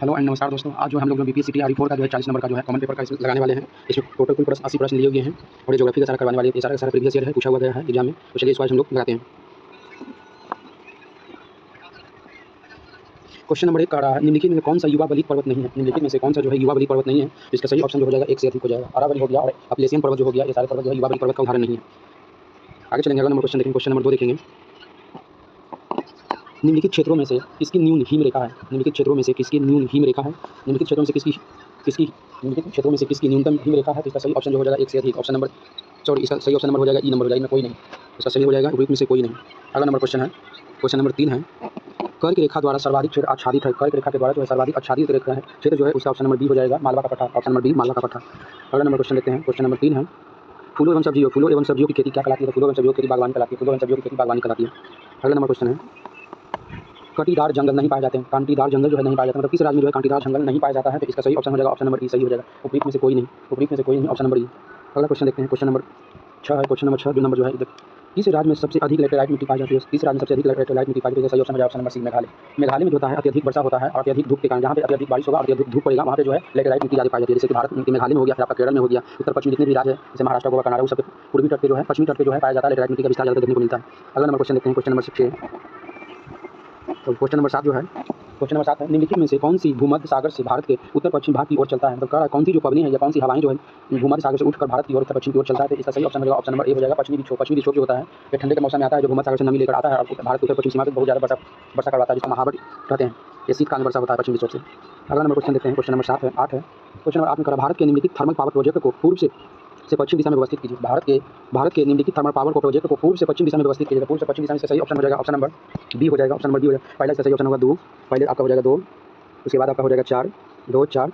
Hello and नमस्कार दोस्तों। आज जो हम लोग बीपीएससी आर 4 का जो है 40 नंबर का जो है कॉमन पेपर का इसमें लगाने वाले हैं। इसमें टोटल कुल प्रश्न 80 प्रश्न लिए हुए हैं और ये ज्योग्राफी का सारा करवाने वाले हैं। ये सारा प्रीवियस ईयर है, पूछा हुआ गया है एग्जाम में। तो चलिए इस बार हम लोग लगाते हैं। क्वेश्चन नंबर 1 का रहा है, निम्नलिखित में कौन सा युवा बलिक पर्वत नहीं है? निम्नलिखित में से कौन सा जो है युवा बलिक पर्वत नहीं है? इसका सही ऑप्शन जो हो जाएगा एक से अधिक हो जाएगा। अरावली हो गया और अपलेशियन पर्वत जो हो गया, ये सारे पर्वत जो है युवा बलिक पर्वत का उदाहरण नहीं है। आगे चलेंगे, अगला नंबर क्वेश्चन देखेंगे। क्वेश्चन नंबर 2 देखेंगे, निम्नलिखित क्षेत्रों में से किसकी न्यून हिम रेखा है? निम्नलिखित क्षेत्रों में से किसकी न्यून हिम रेखा है? निम्नलिखित क्षेत्रों में से किसकी निम्नलिखित क्षेत्रों में से किसकी न्यूनतम हिम रेखा है? तो इसका सही ऑप्शन जो हो जाएगा एक से अधिक। ऑप्शन नंबर इसका सही ऑप्शन नंबर हो जाएगा ई नंबर हो जाएगा, कोई नहीं। इसका सही हो जाएगा उपयुक्त में से कोई नहीं। अगला नंबर क्वेश्चन है, क्वेश्चन नंबर 3 है, कर्क रेखा द्वारा सर्वाधिक क्षेत्र आच्छादित है। कर्क रेखा के द्वारा जो है सर्वाधिक आच्छादित रेखा है क्षेत्र जो है, उसका ऑप्शन नंबर बी हो जाएगा मालवा का पठार। ऑप्शन नंबर बी मालवा का पठार। अगला नंबर क्वेश्चन लेते हैं। क्वेश्चन नंबर 3 है, फूलों एवं सब्जियों की खेती क्या कहलाती है? फूलों एवं सब्जियों की खेती बागवानी कहलाती है। फूलों एवं सब्जियों की खेती बागवानी कहलाती है। अगला नंबर क्वेश्चन है, कटीदार जंगल नहीं पाए जाते हैं। कांटीदार जंगल जो है नहीं पाया जाता, मतलब किस राज्य में जो है कांटीदार जंगल नहीं पाया जाता है? तो इसका सही ऑप्शन हो जाएगा ऑप्शन नंबर ई सही हो जाएगा। उपयुक्त में से कोई नहीं, उपयुक्त में से कोई नहीं, ऑप्शन नंबर ई। अगला क्वेश्चन देखते हैं। क्वेश्चन नंबर 6 है। क्वेश्चन नंबर 6 जो नंबर जो है, किस राज्य में सबसे अधिक लेटेराइट मिट्टी पाई जाती है? किस राज्य में सबसे अधिक लेटेराइट मिट्टी पाई जाती है? सही ऑप्शन हो जाएगा option number C Meghalaya. Meghalaya में जो होता है अत्यधिक वर्षा होता है और अत्यधिक धूप के कारण, जहाँ पे अत्यधिक बारिश होगा और अत्यधिक धूप पड़ेगा, वहाँ पे जो है लेटेराइट मिट्टी ज़्यादा पाई जाती है। जैसे कि भारत में मेघालय में हो गया, फिर आपका केरल में हो गया, उत्तर पश्चिम जितने भी राज्य है जैसे महाराष्ट्र, गोवा, कर्नाटक, सब पूर्वी तट पे जो है, पश्चिमी तट पे जो है पाया जाता है लेटेराइट मिट्टी का विस्तार ज़्यादा देखने को मिलता है। अगला नंबर क्वेश्चन देखते हैं। क्वेश्चन नंबर 6, तो क्वेश्चन नंबर 7 जो है, क्वेश्चन नंबर 7 है, निम्नलिखित में से कौन सी भूमध्य सागर से भारत के उत्तर पश्चिम भाग की ओर चलता है? मतलब कह रहा है कौन सी जो पवनी है या कौन सी हवाएं जो है भूमध्य सागर से उठकर भारत की ओर उत्तर पश्चिम की ओर चलता है? तो इसका सही ऑप्शन होगा ऑप्शन नंबर ए हो जाएगा पश्चिमी विक्षोभ। पश्चिमी विक्षोभ जो होता है ये ठंडे के मौसम में आता है, जो भूमध्य सागर से नमी लेकर आता है और भारत के उत्तर पश्चिम सीमा पर बहुत ज़्यादा वर्षा करवाता है, जिसको महाबट कहते हैं। ये शीतकालीन वर्षा होता है पश्चिमी विक्षोभ से। अगला नंबर क्वेश्चन देखते हैं। क्वेश्चन नंबर 8 है। क्वेश्चन नंबर 8 में कहा, भारत के निम्नलिखित थर्मल पावर प्रोजेक्ट को पूर्व से पश्चिम दिशा में व्यवस्थित कीजिए। भारत के निम्नलिखित थर्मल पावर प्रोजेक्ट को पूर्व से पश्चिम दिशा में व्यवस्थित कीजिए। पूर्व से पश्चिम दिशा में सही ऑप्शन हो जाएगा ऑप्शन नंबर बी हो जाएगा। ऑप्शन नंबर बी हो जाएगा। पहले सही ऑप्शन होगा 2, पहले आपका हो जाएगा 2, उसके बाद आपका हो जाएगा 4, 2, 4,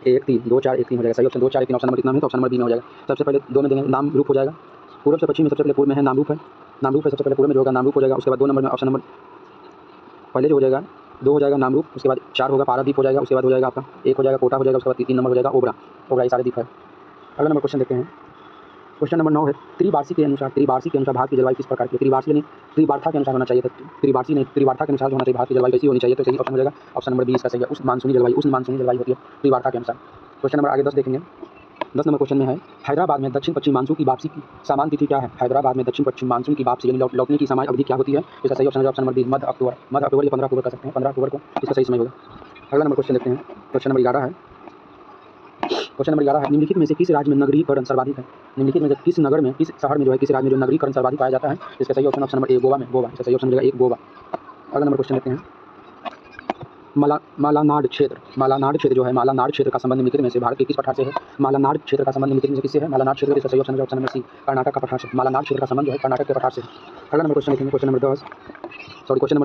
1, 3, 2, 4, 1, 3 हो जाएगा। सही ऑप्शन 2, 4, 1, 3 ऑप्शन नंबर कितना है? तो ऑप्शन नंबर बी में हो जाएगा। सबसे पहले 2 में देंगे नाम रूप हो जाएगा। पूर्व से पश्चिम में सबसे पहले पूर्व में है नाम रूप है। नाम रूप है सबसे पहले पूर्व में जो होगा नाम रूप हो जाएगा। उसके बाद 2 नंबर में ऑप्शन नंबर पहले जो हो जाएगा 2 हो जाएगा नाम रूप, उसके बाद 4 होगा पारादीप हो जाएगा, उसके बाद हो जाएगा आपका 1 हो जाएगा कोटा हो जाएगा, उसके बाद 3 नंबर हो जाएगा ओबरा। ये सारे द्वीप है। अगला नंबर क्वेश्चन देखते हैं। क्वेश्चन नंबर 9 है, त्रिवार्षिक के अनुसार भारत की जलवायु किस प्रकार की है? त्रिवार्षिक यानी त्रिवार्ता के अनुसार होना चाहिए था। त्रिवार्षिक नहीं, त्रिवार्ता के अनुसार होना चाहिए। भारत की जलवायु कैसी होनी चाहिए? तो सही ऑप्शन हो जाएगा ऑप्शन नंबर बी इसका सही है। उस मानसूनी जलवायु होती है त्रिवार्ता के अनुसार। क्वेश्चन नंबर आगे 10 देखेंगे। 10 नंबर क्वेश्चन में है, हैदराबाद में दक्षिण पश्चिम मानसून की वापसी की सामान्य तिथि क्या है? हैदराबाद में दक्षिण पश्चिम मानसून की वापसी यानी लौटने की सामान्य अवधि क्या होती है? इसका सही ऑप्शन है ऑप्शन नंबर बी मध्य अक्टूबर या 15 अक्टूबर कर सकते हैं। 15 अक्टूबर को इसका सही समय होगा। अगला नंबर क्वेश्चन देखते हैं। क्वेश्चन नंबर 11 है। क्वेश्चन नंबर 11 है, निम्नलिखित में से किस राज्य में नगरीकरण सर्वाधिक है? निम्नलिखित में से किस नगर में, किस शहर में जो है, किस राज्य में जो नगरीकरण सर्वाधिक पाया जाता है? इसका सही ऑप्शन नंबर ए गोवा में। इसका सही ऑप्शन मिलेगा एक गोवा। अगला नंबर क्वेश्चन लेते हैं, मालानाड क्षेत्र जो है, मालानाड क्षेत्र का संबंध निम्नलिखित में से भारत के किस पठार से है? मालानाड क्षेत्र का संबंध निम्नलिखित में से किससे है? मालानाड क्षेत्र का सही ऑप्शन है ऑप्शन नंबर सी कर्नाटक का पठार से। मालानाड क्षेत्र का संबंध जो है कर्नाटक के पठार से। अगला नंबर क्वेश्चन देखेंगे। क्वेश्चन नंबर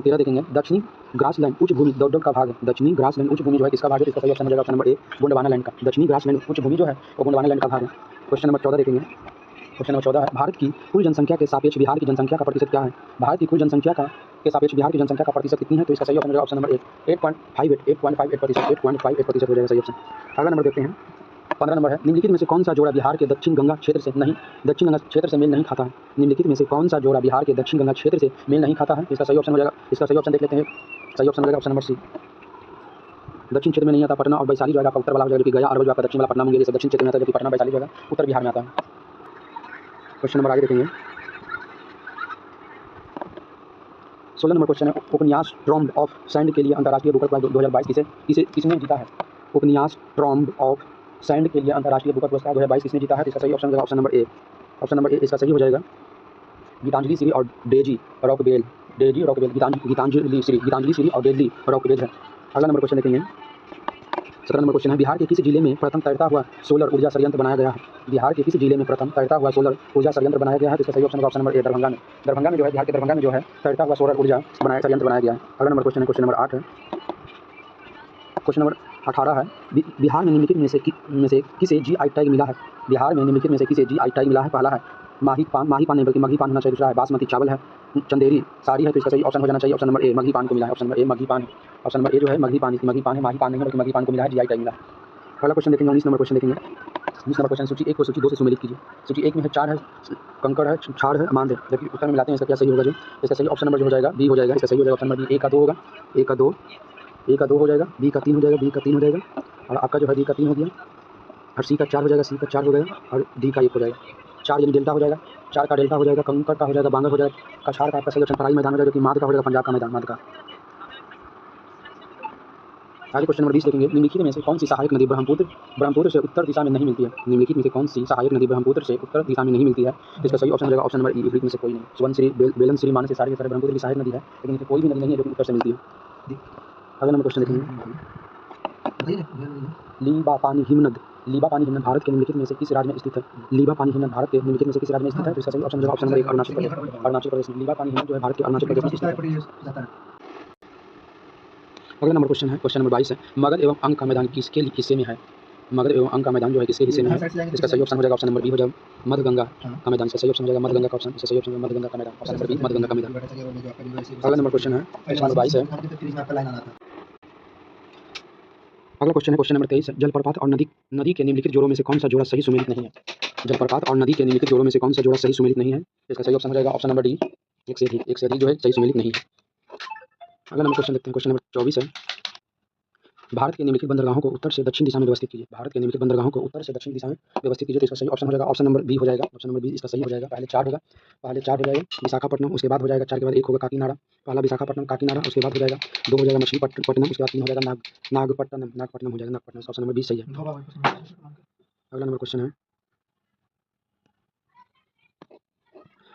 13 देखेंगे, दक्षिणी ग्रासलैंड उच्च भूमि दौड़ का भाग है। दक्षिणी ग्रासलैंड उच्च भूमि जो है किसका भाग है? इसका सही ऑप्शन हो जाएगा ऑप्शन नंबर ए गोंडवाना लैंड का। दक्षिणी ग्रासलैंड उच्च भूमि जो है वो गोंडवाना लैंड का भाग है। क्वेश्चन नंबर 14 देखेंगे। क्वेश्चन नंबर 14 है, भारत की कुल जनसंख्या के सापेक्ष बिहार की जनसंख्या का प्रतिशत क्या है? भारत की कुल जनसंख्या के सापेक्ष बिहार की जनसंख्या का प्रतिशत कितनी है? तो इसका सही ऑप्शन हो जाएगा ऑप्शन नंबर 8.58% हो जाएगा सही ऑप्शन। अगला नंबर देखते हैं। 15 नंबर है, निम्नलिखित में से कौन सा जोड़ा बिहार के दक्षिण गंगा क्षेत्र से मेल नहीं खाता है? निम्नलिखित में से कौन सा जोड़ा बिहार के दक्षिण गंगा क्षेत्र से मेल नहीं खाता है? इसका सही ऑप्शन हो जाएगा, इसका सही ऑप्शन देख लेते हैं। सही ऑप्शन हो जाएगा ऑप्शन नंबर सी। दक्षिण क्षेत्र में नहीं आता पटना और वैशाली जो है आपका उत्तर वाला हो जाएगा, जबकि गया अरवल जो आपका दक्षिण वाला पटना मुंगेर से दक्षिण क्षेत्र में आता है, जबकि पटना वैशाली जो है उत्तर बिहार में आता है। क्वेश्चन नंबर आगे देखेंगे। 16 नंबर क्वेश्चन है, उपन्यास ट्रॉम्ब ऑफ सैंड के लिए अंतर्राष्ट्रीय बुकर प्राइज 2022 किसने जीता है? उपन्यास ट्रॉम्ब ऑफ सैंड के लिए अंतर्राष्ट्रीय बुकर पुरस्कार 2022 किसने जीता है? इसका सही ऑप्शन होगा option number A. Option number A इसका सही हो जाएगा गीतांजलि श्री और डेजी रॉकवेल। गीतांजलि श्री और डेजी रॉकवेल है। अगला नंबर क्वेश्चन देखेंगे। 17 नंबर क्वेश्चन है, बिहार के किस जिले में प्रथम तैरता हुआ सोलर ऊर्जा संयंत्र बनाया गया है? बिहार के किस जिले में प्रथम तैरता हुआ सोलर ऊर्जा संयंत्र बनाया गया है? इसका सही ऑप्शन होगा ऑप्शन नंबर ए दरभंगा में। दरभंगा में जो है, बिहार के दरभंगा में जो है तैरता हुआ सोलर ऊर्जा संयंत्र बनाया गया है। अगला नंबर क्वेश्चन है, क्वेश्चन नंबर 8 है। क्वेश्चन नंबर 18 है, बिहार में निम्नलिखित में से किसे जीआई टैग मिला है? बिहार में निम्नलिखित में से किसे जीआई टैग मिला है? पहला है माही पान नहीं बल्कि मघी पान होना चाहिए। दूसरा है बासमती चावल है, चंदेरी साड़ी है। तो इसका सही ऑप्शन हो जाना चाहिए ऑप्शन नंबर ए मघी पान को मिला है। ऑप्शन नंबर ए मघी पान है। ऑप्शन नंबर ए जो है मघी पान है, माही पान नहीं बल्कि मघी पान को मिला है, जीआई टैग मिला है। अगला क्वेश्चन देखेंगे। 19 नंबर क्वेश्चन देखेंगे। 19 नंबर क्वेश्चन सूची 1 को सूची 2 से सुमेलित कीजिए। सूची 1 में है 4 है कंकड़ है, छाड़ है, अमांद है, जबकि उत्तर में मिलाते हैं इसका क्या सही होगा? जो इसका सही ऑप्शन नंबर जो हो जाएगा बी हो जाएगा। इसका सही हो जाएगा ऑप्शन नंबर बी। 1 का 2 होगा, 1 का 2 ए का 2 हो जाएगा, बी का 3 हो जाएगा, बी का 3 हो जाएगा और आपका जो है डी का 3 हो गया और सी का 4 हो जाएगा, सी का 4 हो गया और डी का 1 हो जाएगा। 4 यानी डेल्टा हो जाएगा, 4 का डेल्टा हो जाएगा, कंकर का हो जाएगा, बांगर हो जाएगा, कछार का आपका सही ऑप्शन पराई मैदान हो जाएगा, कि माद का हो जाएगा पंजाब का मैदान, माद का। आगे क्वेश्चन नंबर 20 देखेंगे। निम्नलिखित में से कौन सी सहायक नदी ब्रह्मपुत्र से उत्तर दिशा में नहीं मिलती है? निम्नलिखित में से कौन सी सहायक नदी ब्रह्मपुत्र से उत्तर दिशा में नहीं मिलती है? इसका सही ऑप्शन हो जाएगा ऑप्शन नंबर ई, विपरीत में से कोई नहीं। सुवनश्री, बेलनश्री, मानसी सारे के सारे ब्रह्मपुत्र की सहायक नदी है, लेकिन इनसे कोई भी नदी नहीं है जो कि उत्तर से मिलती है। अगला नंबर क्वेश्चन देखेंगे। लीबा पानी हिमनद, लीबा पानी हिमनद भारत के निम्नलिखित में से किस राज्य में स्थित है? लीबा पानी हिमनद भारत के निम्नलिखित में से किस राज्य में स्थित है? तो इसका सही ऑप्शन हो जाएगा ऑप्शन नंबर 1, अरुणाचल प्रदेश। अरुणाचल प्रदेश में लीबा पानी हिमनद जो है भारत के अरुणाचल प्रदेश में स्थित है। अगला नंबर क्वेश्चन है क्वेश्चन नंबर 22 है। मगध एवं अंक का मैदान किसके हिस्से में है? मगध एवं अंक का मैदान जो है किसके हिस्से में है? इसका सही ऑप्शन हो जाएगा ऑप्शन नंबर बी हो जाएगा मधगंगा का मैदान। इसका सही ऑप्शन हो जाएगा मधगंगा का ऑप्शन, इसका सही ऑप्शन है मधगंगा का मैदान, ऑप्शन नंबर बी मधगंगा का मैदान। अगला नंबर क्वेश्चन है क्वेश्चन नंबर 22 है। अगला क्वेश्चन है क्वेश्चन नंबर 23 है। जलप्रपात और नदी के निम्नलिखित जोड़ों में से कौन सा जोड़ा सही सुमेलित नहीं है? जलप्रपात और नदी के निम्नलिखित जोड़ों में से कौन सा जोड़ा सही सुमेलित नहीं है? इसका सही ऑप्शन हो जाएगा ऑप्शन नंबर डी, एक से अधिक जो है सही सुमेलित नहीं है। अगला नंबर क्वेश्चन देखते हैं क्वेश्चन नंबर 24 है। भारत के निम्नलिखित बंदरगाहों को उत्तर से दक्षिण दिशा में व्यवस्थित कीजिए। भारत के निम्नलिखित बंदरगाहों को उत्तर से दक्षिण दिशा में व्यवस्थित कीजिए। तो इसका सही ऑप्शन हो जाएगा ऑप्शन नंबर बी हो जाएगा, ऑप्शन नंबर बी इसका सही हो जाएगा। पहले 4 होगा, पहले 4 हो जाएगा विशाखापट्टनम, उसके बाद हो जाएगा 4 के बाद 1 होगा काकीनाडा, पहला विशाखापट्टनम काकीनाडा, उसके बाद हो जाएगा 2 हो जाएगा मछलीपट्टनम, उसके बाद 3 हो जाएगा नागपट्टनम हो जाएगा, नागपट्टनम। ऑप्शन नंबर बी सही है। अगला नंबर क्वेश्चन है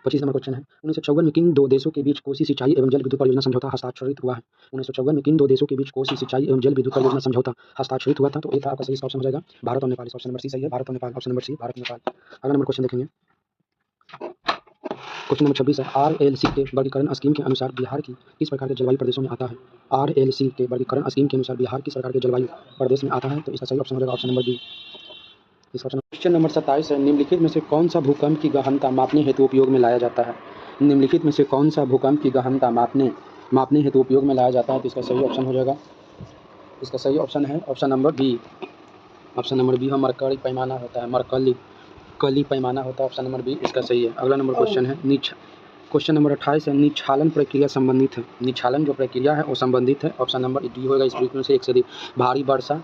25 नंबर क्वेश्चन है। 1954 में किन दो देशों के बीच कोसी सिंचाई एवं जल विद्युत परियोजना समझौता हस्ताक्षरित हुआ है? 1954 में किन दो देशों के बीच कोसी सिंचाई एवं जल विद्युत परियोजना समझौता हस्ताक्षरित हुआ था? तो ये था आपका सही ऑप्शन हो जाएगा भारत और नेपाल। ऑप्शन नंबर सी सही है, भारत और Nepal, option number C Bharat Nepal. अगला नंबर क्वेश्चन देखेंगे क्वेश्चन नंबर 26 है। RLC के वर्गीकरण स्कीम के अनुसार बिहार की किस प्रकार के जलवायु प्रदेशों में आता है? RLC के वर्गीकरण स्कीम के अनुसार बिहार किस प्रकार के जलवायु प्रदेश में आता है? तो इसका सही ऑप्शन हो जाएगा option number D. Question number 27 है। निम्नलिखित में से कौन सा भूकंप की गहनता मापने हेतु उपयोग में लाया जाता है? निम्नलिखित में से कौन सा भूकंप की गहनता मापने हेतु उपयोग में लाया जाता है? तो इसका सही ऑप्शन हो जाएगा, इसका सही ऑप्शन है option number B, option number B mercury पैमाना होता है, मरकली पैमाना होता है, ऑप्शन नंबर बी इसका सही है। अगला नंबर क्वेश्चन है क्वेश्चन नंबर 28 है। निच्छालन प्रक्रिया संबंधित है, निच्छालन जो प्रक्रिया है वो संबंधित है, ऑप्शन नंबर डी होगा इस में से एक से अधिक। भारी वर्षा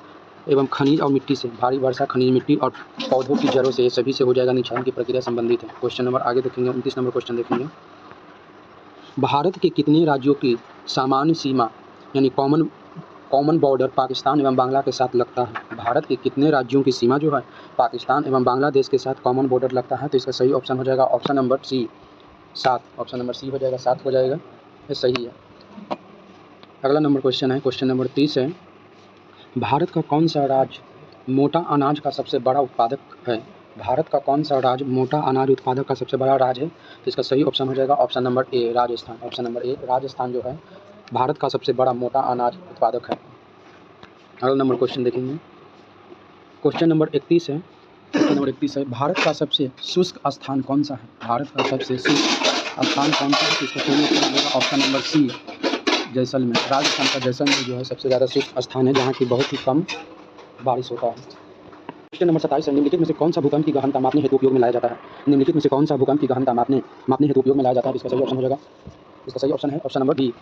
एवं खनिज और मिट्टी से, भारी वर्षा खनिज मिट्टी और पौधों की जड़ों से, ये सभी से हो जाएगा निच्छालन की प्रक्रिया संबंधित है। क्वेश्चन नंबर आगे देखेंगे 29 नंबर क्वेश्चन देखेंगे। भारत के कितने राज्यों की सामान्य सीमा यानी कॉमन बॉर्डर पाकिस्तान एवं बांग्ला के साथ लगता है? भारत के कितने राज्यों की सीमा जो है पाकिस्तान एवं बांग्लादेश के साथ कॉमन बॉर्डर लगता है? तो इसका सही ऑप्शन हो जाएगा option number C 7, option number C हो जाएगा 7 हो जाएगा, ये सही है। अगला नंबर क्वेश्चन है क्वेश्चन नंबर 30 है। भारत का कौन सा राज्य मोटा अनाज का सबसे बड़ा उत्पादक है? भारत का कौन सा राज्य मोटा अनाज उत्पादक का सबसे बड़ा राज्य है? तो इसका सही ऑप्शन हो जाएगा ऑप्शन नंबर ए राजस्थान, ऑप्शन नंबर ए राजस्थान जो है भारत का सबसे बड़ा मोटा अनाज उत्पादक है। अगला नंबर क्वेश्चन देखेंगे क्वेश्चन नंबर 31 है। क्वेश्चन नंबर 31 है। भारत का सबसे शुष्क स्थान कौन सा है? भारत का सबसे शुष्क स्थान कौन सा है? इसका सही ऑप्शन होगा option number C Jaisalmer. Rajasthan का जैसलमेर जो है सबसे ज़्यादा शुष्क स्थान है जहाँ की बहुत ही कम बारिश होता है। क्वेश्चन नंबर 27 है। निम्नलिखित में से कौन सा भूकंप की गहनता मापने हेतु उपयोग में लाया जाता है? निम्नलिखित में से कौन सा भूकंप की गहनता मापने हेतु उपयोग में लाया जाता है? इसका सही ऑप्शन हो जाएगा, इसका सही ऑप्शन है option number B,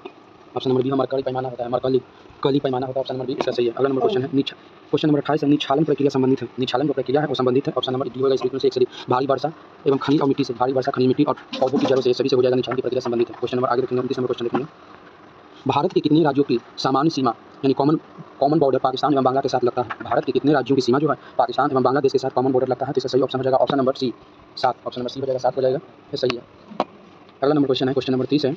option number B mercury पैमाना होता है, मरकली पैमाना होता है, ऑप्शन नंबर बी इसका सही है। अगला नंबर क्वेश्चन है क्वेश्चन नंबर 28 है। निच्छालन प्रक्रिया संबंधित है, निच्छालन जो प्रक्रिया है वो संबंधित है, ऑप्शन नंबर डी होगा इस में से एक से अधिक। भारी वर्षा एवं खनिज और मिट्टी से, भारी वर्षा खनिज मिट्टी और पौधों की जड़ों से, सभी से हो जाएगा निच्छालन की प्रक्रिया संबंधित है। क्वेश्चन नंबर आगे देखेंगे 29 नंबर क्वेश्चन देखेंगे। भारत के कितने राज्यों की सामान्य सीमा यानी कॉमन बॉर्डर पाकिस्तान एवं बांग्ला के साथ लगता है? भारत के कितने राज्यों की सीमा जो है पाकिस्तान एवं बांग्लादेश के साथ कॉमन बॉर्डर लगता है? तो इसका सही ऑप्शन हो जाएगा option number C 7, option number C हो जाएगा 7 हो जाएगा, ये सही है। अगला नंबर क्वेश्चन है क्वेश्चन नंबर 30 है।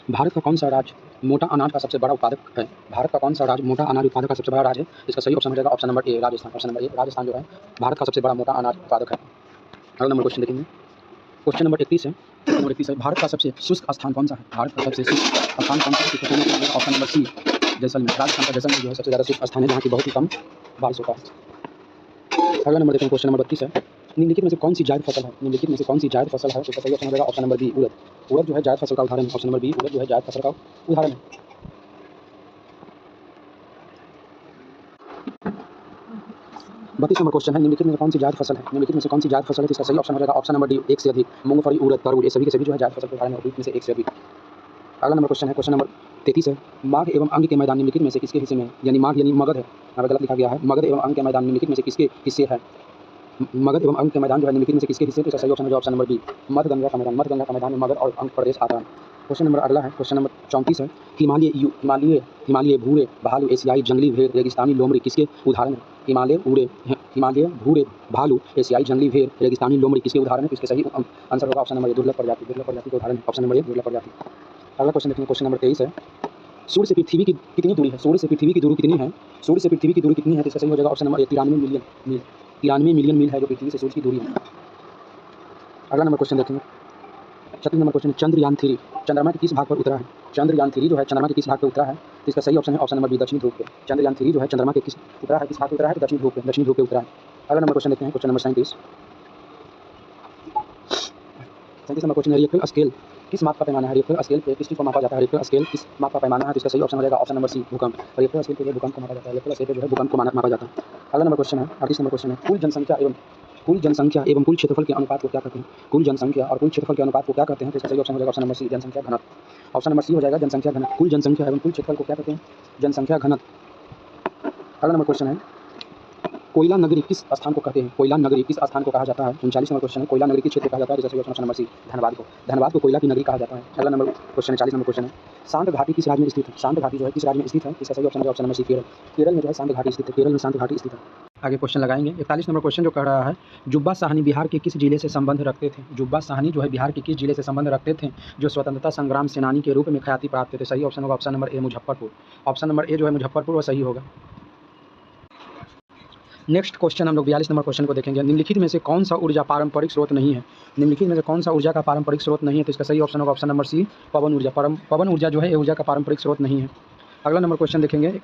भारत का कौन सा राज्य मोटा अनाज का सबसे बड़ा उत्पादक है? भारत का कौन सा राज्य मोटा अनाज उत्पादक का सबसे बड़ा राज्य है? इसका सही ऑप्शन हो जाएगा ऑप्शन नंबर ए राजस्थान, ऑप्शन नंबर ए राजस्थान जो है भारत का सबसे बड़ा मोटा अनाज उत्पादक है। अगला नंबर क्वेश्चन देखेंगे क्वेश्चन नंबर 31 है। क्वेश्चन नंबर 31 है। भारत का सबसे शुष्क स्थान कौन सा है? भारत का सबसे शुष्क स्थान कौन सा है? Option number C Jaisalmer. Rajasthan का जैसलमेर जो है सबसे ज़्यादा शुष्क स्थान है जहाँ की बहुत ही कम बारिश होता है। अगला नंबर देखें क्वेश्चन नंबर 32 है। निम्नलिखित में से कौन सी जायद फसल है? निम्नलिखित में से कौन सी जायद फसल है? तो सही ऑप्शन हो जाएगा ऑप्शन नंबर बी उड़द। उड़द जो है जायद फसल का उदाहरण है, ऑप्शन नंबर बी उड़द जो है जायद फसल का उदाहरण है। 32 नंबर क्वेश्चन है। निम्नलिखित में कौन सी जायद फसल है? निम्नलिखित में से कौन सी जायद फसल है? इसका सही ऑप्शन हो जाएगा ऑप्शन नंबर डी एक से अधिक। मूंगफली, उड़द, तरबूज, ये सभी के सभी जो है जायद फसल के उदाहरण है, में से एक से अधिक। अगला नंबर क्वेश्चन है, क्वेश्चन नंबर 33 है, माघ एवं अंग के मैदान निम्नलिखित में से किसके हिस्से में है? यानी माघ यानी मगध है, यहाँ पे गलत लिखा गया है। मगध एवं अंग के मैदान निम्नलिखित में से किसके हिस्से है? मगध एवं अंग के मैदान जो है निम्नलिखित में से किसके हिस्से? तो इसका सही ऑप्शन है ऑप्शन नंबर बी, मध्यगंगा का मैदान। मध्यगंगा का मैदान में मगध और अंग प्रदेश आता है। क्वेश्चन नंबर अगला है, क्वेश्चन नंबर 34 है, हिमालय भूरे भालू एशियाई जंगली भेड़ रेगिस्तानी लोमड़ी किसके उदाहरण है? हिमालय भूरे भालू एशियाई जंगली भेड़ रेगिस्तानी लोमड़ी किसके उदाहरण है? तो इसका सही आंसर होगा ऑप्शन नंबर ए, दुर्लभ प्रजाति के उदाहरण है ऑप्शन नंबर ए, दुर्लभ प्रजाति। अगला क्वेश्चन देखेंगे, क्वेश्चन नंबर 23 है, सूर्य से पृथ्वी की कितनी दूरी है? सूर्य से पृथ्वी की दूरी कितनी है? सूर्य से पृथ्वी की दूरी कितनी है? तो इसका सही हो जाएगा ऑप्शन नंबर ए, 93 मिलियन मील। 93 मिलियन मील है जो पृथ्वी से सूर्य की दूरी है। अगला नंबर क्वेश्चन देखेंगे, 36 नंबर क्वेश्चन, चंद्रयान 3 चंद्रमा के किस भाग पर उतरा है? चंद्रयान 3 जो है चंद्रमा के किस भाग पर उतरा है? तो इसका सही ऑप्शन है ऑप्शन नंबर बी, दक्षिण ध्रुव पे। चंद्रयान 3 जो है चंद्रमा के किस भाग पर उतरा है? तो दक्षिण ध्रुव पे उतरा है। अगला नंबर क्वेश्चन देखते हैं, क्वेश्चन नंबर 37 नंबर क्वेश्चन है, रिक्टर स्केल किस माप का पैमाना है? रिक्टर स्केल पे किस चीज़ को मापा जाता है? रिक्टर स्केल किस माप का पैमाना है? तो इसका सही ऑप्शन हो जाएगा ऑप्शन नंबर सी, भूकंप। रिक्टर स्केल पे भूकंप को मापा जाता है। रिक्टर स्केल पे जो है भूकंप को मापा जाता है। अगला नंबर क्वेश्चन है, 38 नंबर क्वेश्चन है, कुल जनसंख्या एवं कुल क्षेत्रफल के अनुपात को क्या कहते हैं? कुल जनसंख्या और कुल क्षेत्रफल के अनुपात को क्या कहते हैं? तो इसका सही ऑप्शन हो जाएगा ऑप्शन नंबर सी, जनसंख्या घनत्व। ऑप्शन नंबर सी हो जाएगा जनसंख्या घनत्व। कुल जनसंख्या एवं कुल क्षेत्रफल को क्या कहते हैं? जनसंख्या घनत्व। अगला नंबर क्वेश्चन है, कोयला नगरी किस स्थान को कहते हैं? कोयला नगरी किस स्थान को कहा जाता है? 39 नंबर क्वेश्चन है, कोयला नगरी किस क्षेत्र को कहा जाता है? इसका सही ऑप्शन नंबर सी, धनबाद को कोयला की नगरी कहा जाता है। अगला नंबर क्वेश्चन है, 40 नंबर क्वेश्चन है, शांत घाटी किस राज्य में स्थित है? शांत घाटी जो है किस राज्य में स्थित है? इसका सही ऑप्शन है option number C, Kerala. Kerala में जो है शांत घाटी स्थित है। केरल में शांत घाटी स्थित है। आगे क्वेश्चन लगाएंगे, 41 नंबर क्वेश्चन जो कह रहा है, जुब्बा साहनी बिहार के किस जिले से संबंध रखते थे? जुब्बा साहनी जो है बिहार के किस जिले से संबंध रखते थे जो स्वतंत्रता संग्राम सेनानी के रूप में ख्याति प्राप्त थे? सही ऑप्शन होगा ऑप्शन नंबर ए, मुजफ्फरपुर। ऑप्शन नंबर ए जो है मुजफ्फरपुर वो सही होगा। नेक्स्ट क्वेश्चन हम लोग 42 नंबर क्वेश्चन को देखेंगे, निम्नलिखित में से कौन सा ऊर्जा पारंपरिक स्रोत नहीं है? निम्नलिखित में से कौन सा ऊर्जा का पारंपरिक स्रोत नहीं है? तो इसका सही ऑप्शन होगा ऑप्शन नंबर सी, पवन ऊर्जा। पवन ऊर्जा जो है ये ऊर्जा का पारंपरिक स्रोत नहीं है। अगला नंबर क्वेश्चन देखेंगे,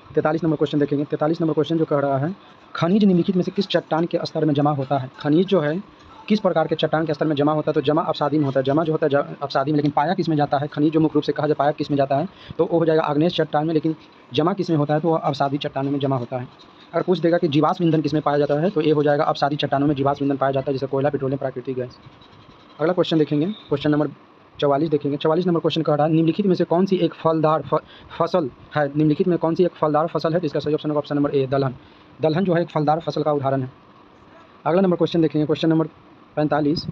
43 नंबर क्वेश्चन देखेंगे। 43 नंबर क्वेश्चन जो कह रहा है, खनिज निम्नलिखित में से किस चट्टान के स्तर में जमा होता है? खनिज जो है किस प्रकार के चट्टान के स्तर में जमा होता है? तो जमा अवसादी में होता है। जमा जो होता है अवसादी में, लेकिन पाया किस में जाता है? खनिज जो मुख्य रूप से कहा जाए पाया किस में जाता है तो वो हो जाएगा आग्नेय चट्टान में, लेकिन जमा किस में होता है? तो वो अवसादी चट्टानों में जमा होता है। अगर पूछ देगा कि जीवाश्म ईंधन किस में पाया जाता है तो ये हो जाएगा अवसादी चट्टानों में जीवाश्म ईंधन पाया जाता है, जैसे कोयला, पेट्रोलियम, प्राकृतिक गैस। अगला क्वेश्चन देखेंगे, क्वेश्चन नंबर 44 देखेंगे। 44 नंबर क्वेश्चन कह रहा है, निम्नलिखित में से कौन सी एक फलदार फसल है? निम्नलिखित में कौन सी एक फलदार फसल है? तो इसका सही ऑप्शन होगा ऑप्शन नंबर ए, दलहन। दलहन जो है एक फलदार फसल का उदाहरण है। अगला नंबर क्वेश्चन देखेंगे, क्वेश्चन नंबर 45।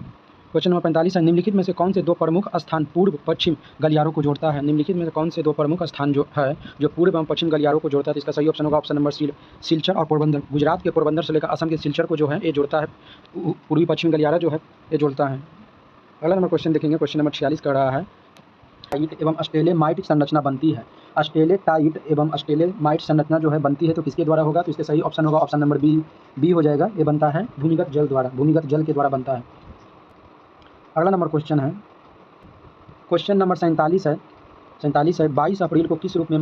क्वेश्चन नंबर 45 है, निम्नलिखित में से कौन से दो प्रमुख स्थान पूर्व पश्चिम गलियारों को जोड़ता है? निम्नलिखित में से कौन से दो प्रमुख स्थान जो है जो पूर्व एवं पश्चिम गलियारों को जोड़ता है? तो इसका सही ऑप्शन होगा ऑप्शन नंबर सी, सिलचर और पोरबंदर। गुजरात के पोरबंदर से लेकर असम के सिलचर को जो है ये जोड़ता है, पूर्वी पश्चिम गलियारा जो है ये जोड़ता है। अगला नंबर क्वेश्चन देखेंगे, क्वेश्चन नंबर 46 कर रहा है, टाइट एवं स्टेलेमाइट संरचना बनती है। स्टेलेटाइट एवं स्टेलेमाइट संरचना जो है बनती है तो किसके द्वारा होगा? तो इसके सही ऑप्शन होगा ऑप्शन नंबर बी हो जाएगा। ये बनता है भूमिगत जल द्वारा, भूमिगत जल के द्वारा बनता है। अगला नंबर क्वेश्चन है, क्वेश्चन नंबर 47 है। 22 अप्रैल को किस रूप में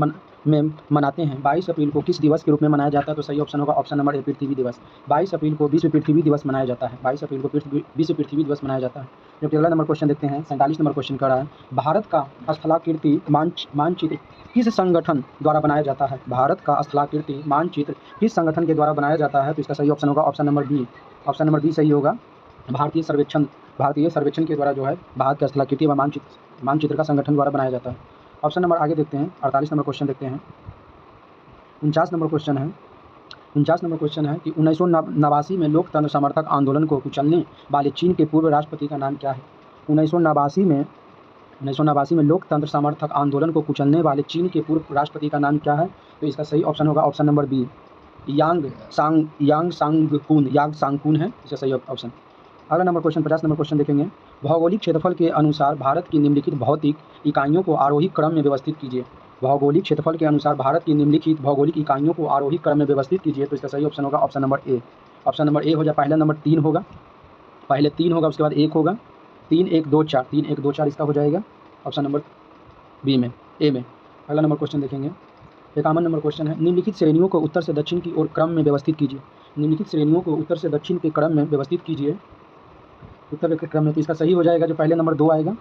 मनाते हैं? 22 अप्रैल को किस दिवस के रूप में मनाया जाता है? तो सही ऑप्शन होगा ऑप्शन नंबर ए, पृथ्वी दिवस। 22 अप्रैल को विश्व पृथ्वी दिवस मनाया जाता है। 22 अप्रैल को विश्व पृथ्वी दिवस मनाया जाता है। जबकि अगला नंबर क्वेश्चन देखते हैं, 47 नंबर क्वेश्चन कर रहा है, भारत का स्थलाकृति मानचित्र किस संगठन द्वारा बनाया जाता है? भारत का स्थलाकृति मानचित्र किस संगठन के द्वारा बनाया जाता है? तो इसका सही ऑप्शन होगा option number B. Option number B सही होगा, भारतीय सर्वेक्षण के द्वारा जो है भारत का स्थलाकृति व मानचित्र का संगठन द्वारा बनाया जाता है। ऑप्शन नंबर आगे देखते हैं, 48 नंबर क्वेश्चन देखते हैं। 49 नंबर क्वेश्चन है, 49 नंबर क्वेश्चन है कि 1989 में लोकतंत्र समर्थक आंदोलन को कुचलने वाले चीन के पूर्व राष्ट्रपति का नाम क्या है? 1989 में लोकतंत्र समर्थक आंदोलन को कुचलने वाले चीन के पूर्व राष्ट्रपति का नाम क्या है? तो इसका सही ऑप्शन होगा ऑप्शन नंबर बी, यांग सांगकून है इसका सही ऑप्शन। अगला नंबर क्वेश्चन 50 नंबर क्वेश्चन देखेंगे, भौगोलिक क्षेत्रफल के अनुसार भारत की निम्नलिखित भौतिक इकाइयों को आरोही क्रम में व्यवस्थित कीजिए। भौगोलिक क्षेत्रफल के अनुसार भारत की निम्नलिखित भौगोलिक इकाइयों को आरोही क्रम में व्यवस्थित कीजिए। तो इसका सही ऑप्शन होगा ऑप्शन नंबर ए। ऑप्शन नंबर ए हो जाए, पहला नंबर 3 होगा, पहले 3 होगा उसके बाद 1 होगा, 3 1 2 4, 3 1 2 4 इसका हो जाएगा ऑप्शन नंबर बी में, ए में। अगला नंबर क्वेश्चन देखेंगे, 51 नंबर क्वेश्चन है, निम्नलिखित श्रेणियों को उत्तर से दक्षिण की ओर क्रम में व्यवस्थित कीजिए। निम्नलिखित श्रेणियों को उत्तर से दक्षिण के क्रम में व्यवस्थित कीजिए, उत्तर के क्रम में। तो इसका सही हो जाएगा जो पहले नंबर 2 आएगा,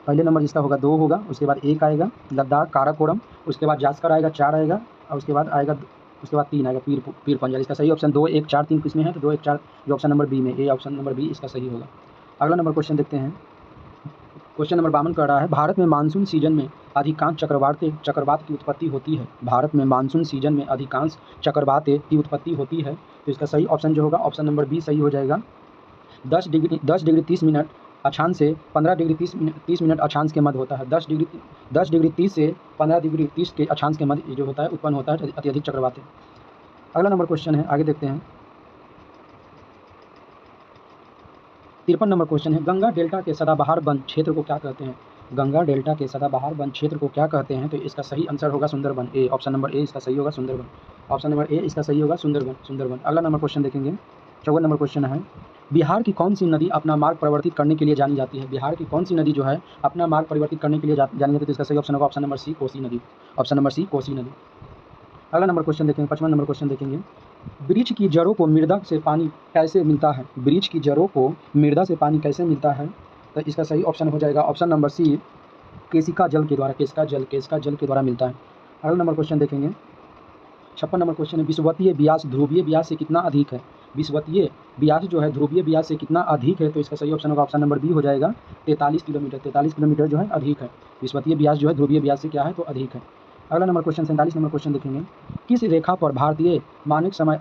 पहले नंबर जिसका होगा 2 होगा, उसके बाद 1 आएगा लद्दाख काराकोरम, उसके बाद जास्कर आएगा 4 आएगा, और उसके बाद 3 आएगा पीर पंजाल। इसका सही ऑप्शन 2 1 4 3 किस में है? तो 2 1 4 जो ऑप्शन नंबर बी में, ए ऑप्शन नंबर बी इसका सही होगा। अगला नंबर क्वेश्चन देखते हैं, क्वेश्चन नंबर 52 कर रहा है, भारत में मानसून सीजन में अधिकांश चक्रवात की उत्पत्ति होती है। भारत में मानसून सीजन में अधिकांश चक्रवात की उत्पत्ति होती है। तो इसका सही ऑप्शन जो होगा ऑप्शन नंबर बी सही हो जाएगा। 10 डिग्री 30 मिनट अक्षांश से 15 डिग्री 30 मिनट अक्षांश के मध्य होता है। 10 डिग्री 30 से 15 डिग्री 30 के अक्षांश के मध्य जो होता है उत्पन्न होता है अत्यधिक चक्रवात। अगला नंबर क्वेश्चन है, आगे देखते हैं। 53 नंबर क्वेश्चन है, गंगा डेल्टा के सदाबहार वन क्षेत्र को क्या कहते हैं? गंगा डेल्टा के सदाबहार वन क्षेत्र को क्या कहते हैं? तो इसका सही आंसर होगा Sundarban. A option number A इसका सही होगा सुंदरवन। ऑप्शन नंबर ए इसका सही होगा सुंदरवन। अगला नंबर क्वेश्चन देखेंगे। 54 नंबर क्वेश्चन है, बिहार की कौन सी नदी अपना मार्ग परिवर्तित करने के लिए जानी जाती है? बिहार की कौन सी नदी जो है अपना मार्ग परिवर्तित करने के लिए जानी जाती है? तो इसका सही ऑप्शन होगा ऑप्शन नंबर सी कोसी नदी। ऑप्शन नंबर सी कोसी नदी। अगला नंबर क्वेश्चन देखेंगे। 55 नंबर क्वेश्चन देखेंगे, वृक्ष की जड़ों को मृदा से पानी कैसे मिलता है? वृक्ष की जड़ों को मृदा से पानी कैसे मिलता है? तो इसका सही ऑप्शन हो जाएगा ऑप्शन नंबर सी केशिका जल के द्वारा। केशिका जल के द्वारा मिलता है। अगला नंबर क्वेश्चन देखेंगे। 56 नंबर क्वेश्चन है, विषुवतीय व्यास ध्रुवीय व्यास से कितना अधिक है? विषुवतीय व्यास जो है ध्रुवीय व्यास से कितना अधिक है? तो इसका सही ऑप्शन होगा ऑप्शन नंबर बी हो जाएगा 43 किलोमीटर। 43 किलोमीटर जो है अधिक है। विषुवतीय व्यास जो है ध्रुवीय व्यास से क्या है तो अधिक है। अगला नंबर क्वेश्चन 47 नंबर क्वेश्चन देखेंगे, किस रेखा पर भारतीय मानक समय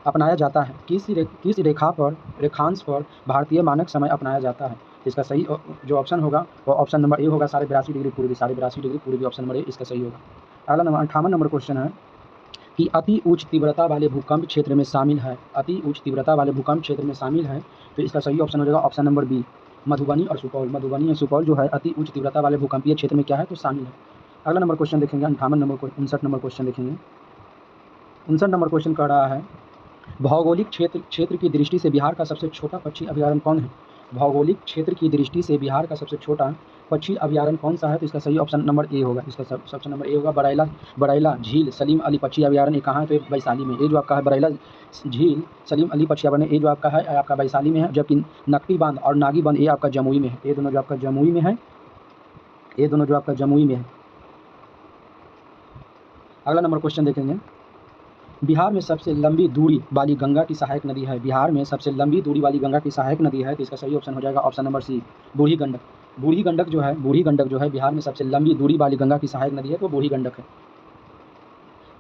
अपनाया जाता है? किस रेखांश पर भारतीय मानक समय अपनाया जाता है? इसका सही जो ऑप्शन होगा वो ऑप्शन नंबर ए होगा 82.5 डिग्री पूर्वी। 82.5 डिग्री पूर्वी ऑप्शन नंबर ए इसका सही होगा। अगला नंबर 58 नंबर क्वेश्चन है कि अति उच्च तीव्रता वाले भूकंप क्षेत्र में शामिल है। अति उच्च तीव्रता वाले भूकंप क्षेत्र में शामिल है। तो इसका सही ऑप्शन हो जाएगा ऑप्शन नंबर बी मधुबनी और सुपौल। मधुबनी और सुपौल जो है अति उच्च तीव्रता वाले भूकंपीय क्षेत्र में क्या है तो शामिल है। अगला नंबर क्वेश्चन देखेंगे 59 नंबर क्वेश्चन देखेंगे। 59 नंबर क्वेश्चन कह रहा है, भौगोलिक क्षेत्र की दृष्टि से बिहार का सबसे छोटा पक्षी अभयारण्य कौन है? भौगोलिक क्षेत्र की दृष्टि से बिहार का सबसे छोटा पक्षी अभयारण्य कौन सा है? तो इसका सही ऑप्शन नंबर ए होगा। इसका ऑप्शन नंबर ए होगा बरैला झील सलीम अली पक्षी अभयारण्य कहाँ है? तो वैशाली में। ये जो आपका है बरैला झील सलीम अली पक्षी अभयारण्य ये जो आपका है आपका वैशाली में है, जबकि नकटी बांध और नागी बांध ये आपका जमुई में है। ये दोनों जो आपका जमुई में है, ये दोनों जो आपका जमुई में है। अगला नंबर क्वेश्चन देखेंगे, बिहार में सबसे लंबी दूरी वाली गंगा की सहायक नदी है। बिहार में सबसे लंबी दूरी वाली गंगा की सहायक नदी है। तो इसका सही ऑप्शन हो जाएगा ऑप्शन नंबर सी बूढ़ी गंडक। बूढ़ी गंडक जो है बिहार में सबसे लंबी दूरी वाली गंगा की सहायक नदी है तो बूढ़ी गंडक है।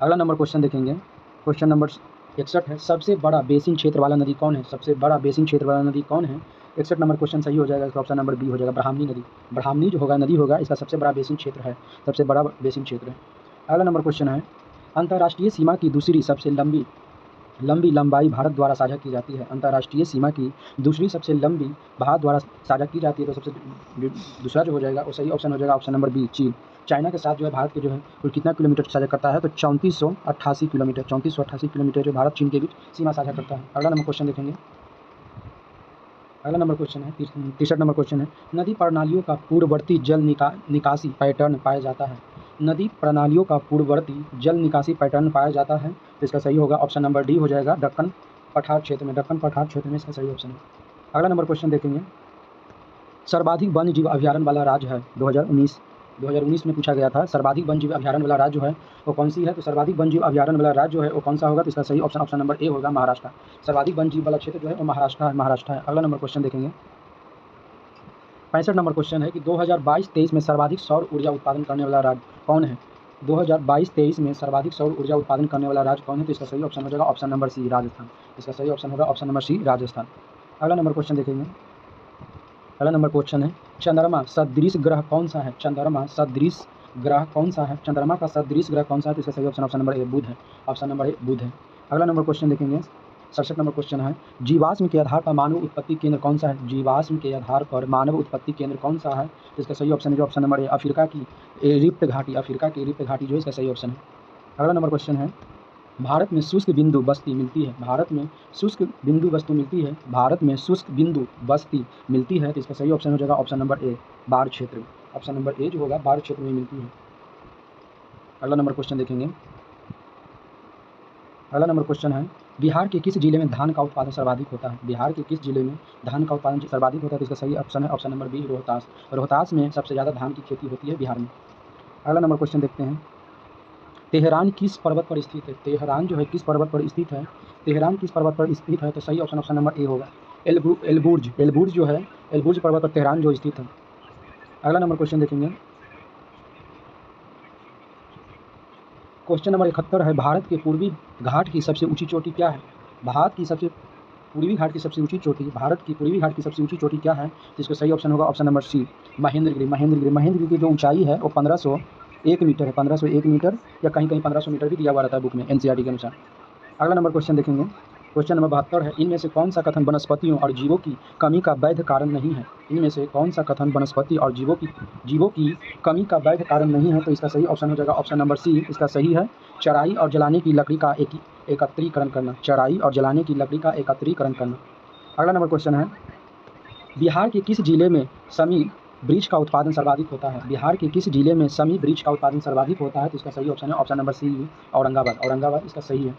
अगला नंबर क्वेश्चन देखेंगे। क्वेश्चन नंबर 61 है, सबसे बड़ा बेसिन क्षेत्र वाला नदी कौन है? सबसे बड़ा बेसिन क्षेत्र वाला नदी कौन है? 61 नंबर क्वेश्चन सही हो जाएगा। इसका ऑप्शन नंबर बी हो जाएगा ब्राह्मणी नदी। ब्राह्मणी जो होगा नदी होगा इसका सबसे बड़ा बेसिन क्षेत्र है, सबसे बड़ा बेसिन क्षेत्र है। अगला नंबर क्वेश्चन है, अंतर्राष्ट्रीय सीमा की दूसरी सबसे लंबाई भारत द्वारा साझा की जाती है। अंतर्राष्ट्रीय सीमा की दूसरी सबसे लंबी भारत द्वारा साझा की जाती है तो सबसे दूसरा जो हो जाएगा वो सही ऑप्शन हो जाएगा ऑप्शन नंबर बी चीन। चाइना के साथ जो है भारत के जो है वो कितना किलोमीटर साझा करता है? तो 3488 किलोमीटर। 3488 किलोमीटर जो भारत चीन के बीच सीमा साझा करता है। अगला नंबर क्वेश्चन देखेंगे। अगला नंबर क्वेश्चन है 63 नंबर क्वेश्चन है, नदी प्रणालियों का पूर्ववर्ती जल निकासी पैटर्न पाया जाता है। नदी प्रणालियों का पूर्ववर्ती जल निकासी पैटर्न पाया जाता है। तो इसका सही होगा ऑप्शन नंबर डी हो जाएगा दक्कन पठार क्षेत्र में। दक्कन पठार क्षेत्र में इसका सही ऑप्शन है। अगला नंबर क्वेश्चन देखेंगे, सर्वाधिक वन्य जीव अभयारण्य वाला राज्य है 2019 में पूछा गया था। सर्वाधिक वन्य जीव अभयारण्य वाला राज्य जो है वो कौन सी है? तो सर्वाधिक वन्य जीव अभयारण्य वाला राज्य जो है वो कौन सा होगा? तो इसका सही ऑप्शन नंबर ए होगा महाराष्ट्र। सर्वाधिक वन्य जीव वाला क्षेत्र जो है वो महाराष्ट्र है। अगला नंबर क्वेश्चन देखेंगे। 65 नंबर क्वेश्चन है कि 2022-23 में सर्वाधिक सौर ऊर्जा उत्पादन करने वाला राज्य कौन है? 2022-23 में सर्वाधिक सौर ऊर्जा उत्पादन करने वाला राज्य कौन है? तो इसका सही ऑप्शन हो जाएगा ऑप्शन नंबर सी राजस्थान। इसका सही ऑप्शन होगा ऑप्शन नंबर सी राजस्थान। अगला नंबर क्वेश्चन देखेंगे। अगला नंबर क्वेश्चन है, चंद्रमा सदृश ग्रह कौन सा है? चंद्रमा सदृश ग्रह कौन सा है? चंद्रमा का सदृश ग्रह कौन सा है? तो इसका सही ऑप्शन नंबर ए बुध है। ऑप्शन नंबर ए बुध है। अगला नंबर क्वेश्चन देखेंगे। 67 नंबर क्वेश्चन है, जीवाश्म के आधार पर मानव उत्पत्ति केंद्र कौन सा है? जीवाश्म के आधार पर मानव उत्पत्ति केंद्र कौन सा है? तो इसका सही ऑप्शन है जो ऑप्शन नंबर ए अफ्रीका की रिफ्ट घाटी। अफ्रीका की रिफ्ट घाटी जो है इसका सही ऑप्शन है। अगला नंबर क्वेश्चन है, भारत में शुष्क बिंदु बस्ती मिलती है। भारत में शुष्क बिंदु वस्तु मिलती है। भारत में शुष्क बिंदु बस्ती मिलती है। तो इसका सही ऑप्शन हो जाएगा ऑप्शन नंबर ए बाढ़ क्षेत्र में। ऑप्शन नंबर ए जो होगा बाढ़ क्षेत्र में मिलती है। अगला नंबर क्वेश्चन देखेंगे। अगला नंबर क्वेश्चन है, बिहार के किस जिले में धान का उत्पादन सर्वाधिक होता है? बिहार के किस जिले में धान का उत्पादन सर्वाधिक होता है? तो इसका सही ऑप्शन है option number B Rohtas. Rohtas में सबसे ज़्यादा धान की खेती होती है बिहार में। अगला नंबर क्वेश्चन देखते हैं, तेहरान किस पर्वत पर स्थित है? तेहरान जो है किस पर्वत पर स्थित है? तेहरान किस पर्वत पर स्थित है? तो सही ऑप्शन नंबर ए होगा एलबुर्ज, एलबुर्ज जो है, एलबुर्ज पर्वत पर तेहरान जो स्थित है। अगला नंबर क्वेश्चन देखेंगे, क्वेश्चन नंबर 71 है, भारत के पूर्वी घाट की सबसे ऊंची चोटी क्या है? भारत की सबसे पूर्वी घाट की सबसे ऊंची चोटी, भारत की पूर्वी घाट की सबसे ऊंची चोटी क्या है? जिसका सही ऑप्शन होगा option number C, Mahendragiri. Mahendragiri, Mahendragiri की जो ऊंचाई है वो 1501 मीटर है, 1501 मीटर, या कहीं कहीं 1500 मीटर भी दिया हुआ रहता है बुक में, एनसीईआरटी के अनुसार। अगला नंबर क्वेश्चन देखेंगे, क्वेश्चन नंबर 72 है, इनमें से कौन सा कथन वनस्पतियों और जीवों की कमी का वैध कारण नहीं है? इनमें से कौन सा कथन वनस्पति और जीवों की कमी का वैध कारण नहीं है? तो इसका सही ऑप्शन हो जाएगा ऑप्शन नंबर सी, इसका सही है, चराई और जलाने की लकड़ी का एकत्रीकरण करना, चराई और जलाने की लकड़ी का एकत्रीकरण करना। अगला नंबर क्वेश्चन है, बिहार के किस जिले में समी वृक्ष का उत्पादन सर्वाधिक होता है? बिहार के किस जिले में समी वृक्ष का उत्पादन सर्वाधिक होता है? तो इसका सही ऑप्शन है option number C, Aurangabad. Aurangabad इसका सही है।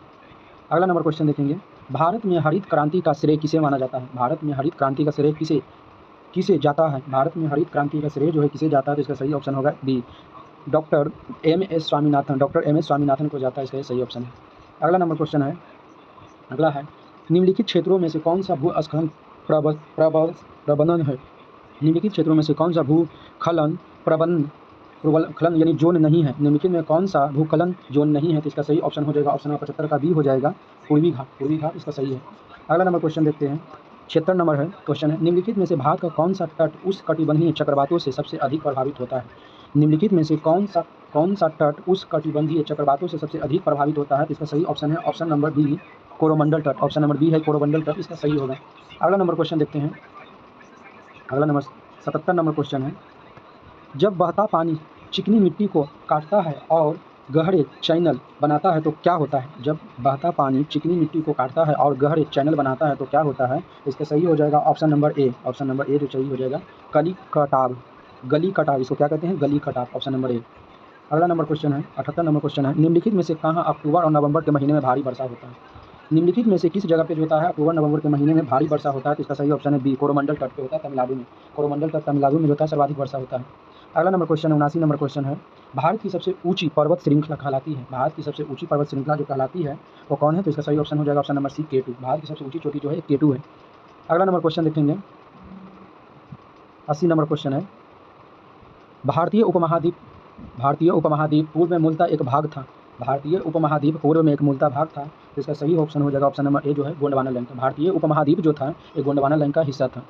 अगला नंबर क्वेश्चन देखेंगे, भारत में हरित क्रांति का श्रेय किसे माना जाता है? भारत में हरित क्रांति का श्रेय किसे जाता है? भारत में हरित क्रांति का श्रेय जो है किसे जाता है? तो इसका सही ऑप्शन होगा B, doctor M S. Swaminathan. Doctor M S. Swaminathan को जाता है, इसका सही ऑप्शन है। अगला नंबर क्वेश्चन है, अगला है, निम्नलिखित क्षेत्रों में से कौन सा भूस्खलन प्रबंधन है? निम्नलिखित क्षेत्रों में से कौन सा भूस्खलन प्रबंधन यानी जोन नहीं है? निम्नलिखित में कौन सा भूस्खलन जोन नहीं है? तो इसका सही ऑप्शन हो जाएगा ऑप्शन नंबर 75 का बी हो जाएगा, पूर्वी घाट। पूर्वी घाट इसका सही है। अगला नंबर क्वेश्चन देखते हैं, 76 नंबर है क्वेश्चन है, निम्नलिखित में से भारत का कौन सा तट उष्णकटिबंधीय चक्रवातों से सबसे अधिक प्रभावित होता है? निम्नलिखित में से कौन सा तट उष्णकटिबंधीय चक्रवातों से सबसे अधिक प्रभावित होता है? तो इसका सही ऑप्शन है ऑप्शन नंबर बी, कोरोमंडल तट। ऑप्शन नंबर बी है कोरोमंडल तट, इसका सही होगा। अगला नंबर क्वेश्चन देखते हैं, अगला नंबर 77 नंबर क्वेश्चन है, जब बहता पानी चिकनी मिट्टी को काटता है और गहरे चैनल बनाता है तो क्या होता है? जब बहता पानी चिकनी मिट्टी को काटता है और गहरे चैनल बनाता है तो क्या होता है? इसका सही हो जाएगा ऑप्शन नंबर ए, ऑप्शन नंबर ए जो सही हो जाएगा, गली कटाव। गली कटाव इसको क्या कहते हैं? गली कटाव, ऑप्शन नंबर ए। अगला नंबर क्वेश्चन है, 78 नंबर क्वेश्चन है, निम्नलिखित में से कहाँ अक्टूबर और नवंबर के महीने में भारी वर्षा होता है? निम्नलिखित में से किस जगह पे जो होता है अक्टूबर नवंबर के महीने में भारी वर्षा होता है? तो इसका सही ऑप्शन है बी, कोरोमंडल तट पे होता है, तमिलनाडु में। कोरोमंडल तट तमिलनाडु में जो होता है सर्वाधिक वर्षा होता है। अगला नंबर क्वेश्चन 79 नंबर क्वेश्चन है, भारत की सबसे ऊंची पर्वत श्रृंखला कहलाती है? भारत की सबसे ऊंची पर्वत श्रृंखला जो कहलाती है वो कौन है? तो इसका सही ऑप्शन हो जाएगा ऑप्शन नंबर सी, K2। भारत की सबसे ऊंची चोटी जो है K2 है। अगला नंबर क्वेश्चन देखेंगे, 80 नंबर क्वेश्चन है, भारतीय उपमहाद्वीप पूर्व में मूलतः एक भाग था। भारतीय उपमहाद्वीप पूर्व में एक मूलतः भाग था, तो इसका सही ऑप्शन हो जाएगा ऑप्शन नंबर ए जो है गोंडवाना लैंड का। भारतीय उपमहाद्वीप जो था ये गोंडवाना लैंड का हिस्सा था।